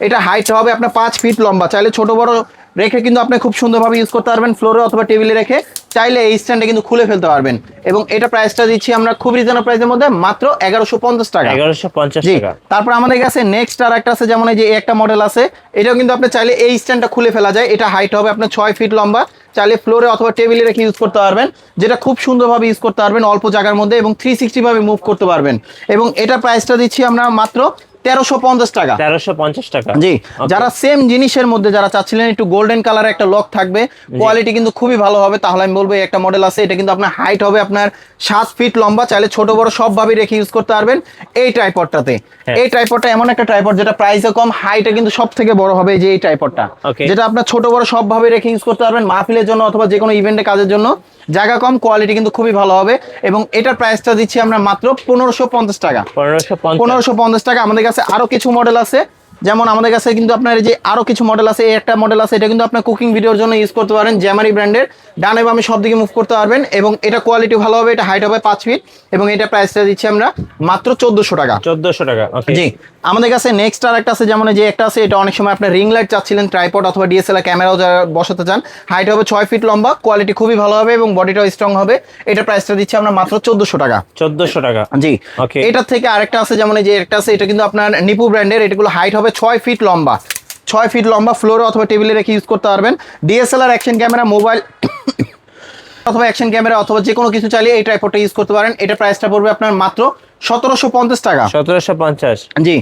এটা হাইট হবে আপনার 5 ফিট লম্বা, চাইলে ছোট বড় রেখে কিন্তু আপনি খুব সুন্দরভাবে ইউজ করতে পারবেন, ফ্লোরে অথবা টেবিলে রেখে চাইলে এই স্ট্যান্ডে কিন্তু খুলে ফেলতে পারবেন। এবং এটা প্রাইসটা দিচ্ছি আমরা খুব রিজনেবল প্রাইসের মধ্যে, মাত্র 1150 টাকা। 1150 টাকা। তারপর আমাদের কাছে নেক্সট আর একটা আছে, যেমন এই যে একটা মডেল আছে, এটাও কিন্তু আপনি চাইলে এই স্ট্যান্ডটা খুলে ফেলা যায়। এটা হাইট হবে আপনার 6 ফিট লম্বা, চাইলে ফ্লোরে অথবা টেবিলে রেখে ইউজ করতে পারবেন, যেটা খুব সুন্দরভাবে ইউজ করতে পারবেন অল্প জায়গার মধ্যে, এবং 360 ভাবে মুভ করতে পারবেন। এবং এটা প্রাইসটা দিচ্ছি আমরা মাত্র 1350 টাকা। 1350 টাকা। জি, যারা সেম জিনিসের মধ্যে যারা চাচ্ছিলেন একটু গোল্ডেন কালার একটা লক থাকবে, কোয়ালিটি কিন্তু খুবই ভালো হবে, তাহলে আমি বলবো একটা মডেল আছে, এটা কিন্তু আপনার হাইট হবে আপনার 7 ফিট লম্বা, চাইলে ছোট বড় সবভাবে রেখে ইউজ করতে পারবেন এই ট্রাইপডটাতে। এই ট্রাইপডটা এমন একটা ট্রাইপড যেটা প্রাইসে কম, হাইটে কিন্তু সব থেকে বড় হবে যে এই ট্রাইপডটা, যেটা আপনার ছোট বড় সবভাবে রেখে ইউজ করতে পারবেন মাহফিলের জন্য অথবা যে কোনো ইভেন্টে কাজের জন্য। জায়গা কম, কোয়ালিটি কিন্তু খুবই ভালো হবে। এবং এটার প্রাইসটা দিচ্ছি আমরা মাত্র 1550 টাকা। 1550 টাকা। আমাদের কাছে আরো কিছু মডেল আছে, যেমন আমাদের কাছে কিন্তু আপনার এই যে আরো কিছু মডেল আছে, এই একটা মডেল আছে, এটা কিন্তু আপনার কুকিং ভিডিওর জন্য ইউজ করতে পারেন, জ্যামারি ব্র্যান্ডের, ডানে বামে সব দিকে মুভ করতে পারবেন। এবং এটা কোয়ালিটি ভালো হবে, এটা হাইট হবে 5 ফিট, এবং এটা প্রাইসটা দিচ্ছি আমরা মাত্র 1400 টাকা। 1400 টাকা। জি, আমাদের কাছে নেক্সট আর একটা আছে, যেমন এই যে একটা আছে, এটা অনেক সময় আপনার রিং লাইট চাচ্ছিলেন, ট্রাইপড অথবা ডিএসএলআর ক্যামেরাও যারা বসাতে চান, হাইট হবে 6 ফিট লম্বা, কোয়ালিটি খুবই ভালো হবে এবং বডিটাও স্ট্রং হবে। এটা প্রাইসটা দিচ্ছি আমরা মাত্র 1400 টাকা। 1400 টাকা। জি, এটার থেকে আরেকটা আছে, যেমন এই যে একটা আছে, এটা কিন্তু আপনার নিপু ব্র্যান্ডের, এটাগুলো হাইট হবে 6 ফিট লম্বা, 6 ফিট লম্বা, ফ্লোরে অথবা টেবিলে রেখে ইউজ করতে পারবেন। ডিএসএলআর অ্যাকশন ক্যামেরা, মোবাইল অথবা অ্যাকশন ক্যামেরা অথবা যে কোনো কিছু চালিয়ে এই ট্রাইপডটা ইউজ করতে পারেন। এটা প্রাইসটা পড়বে আপনার মাত্র 1750 টাকা। 1750। জি,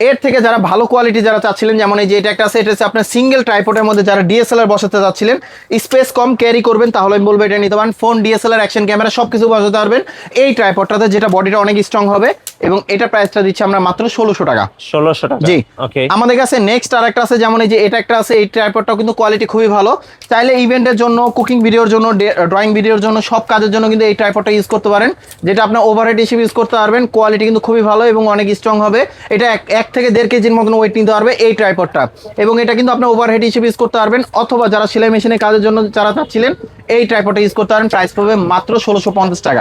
এর থেকে যারা ভালো কোয়ালিটি যারা চাচ্ছিলেন, যেমন এই যে এটা একটা আছে, এটা হচ্ছে আপনার সিঙ্গেল ট্রাইপডের মধ্যে যারা ডিএসএলআর বসাতে চাচ্ছিলেন, স্পেস কম ক্যারি করবেন, তাহলে আমি বলবো এটা নিতে পারেন। ফোন, ডিএসএলআর, অ্যাকশন ক্যামেরা সবকিছু বসাতে পারবেন এই ট্রাইপডটাতে, যেটা বডিটা অনেক স্ট্রং হবে। এবং এটা প্রাইসটা দিচ্ছি আমরা মাত্র 1600 টাকা। 1600 টাকা। জি, ওকে। আমাদের কাছে নেক্সট আর একটা আছে, যেমন এই যে এটা একটা আছে, এই ট্রাইপডটাও কিন্তু কোয়ালিটি খুবই ভালো, চাইলে ইভেন্টের জন্য, কুকিং ভিডিওর জন্য, ড্রয়িং ভিডিওর জন্য, সব কাজের জন্য কিন্তু এই ট্রাইপডটা ইউজ করতে পারেন, যেটা আপনার ওভারহেড হিসেবে ইউজ করতে পারবেন। কোয়ালিটি কিন্তু খুবই ভালো এবং অনেক স্ট্রং হবে। এটা 1 থেকে 1.5 কেজির মতন ওয়েট নিতে পারবে এই ট্রাইপডটা। এবং এটা কিন্তু আপনার ওভারহেড হিসেবে ইউজ করতে পারবেন, অথবা যারা সেলাই মেশিনের কাজের জন্য যারা চাচ্ছিলেন এই ট্রাইপডটা ইউজ করতে পারেন। প্রাইস পড়বে মাত্র 1650 টাকা।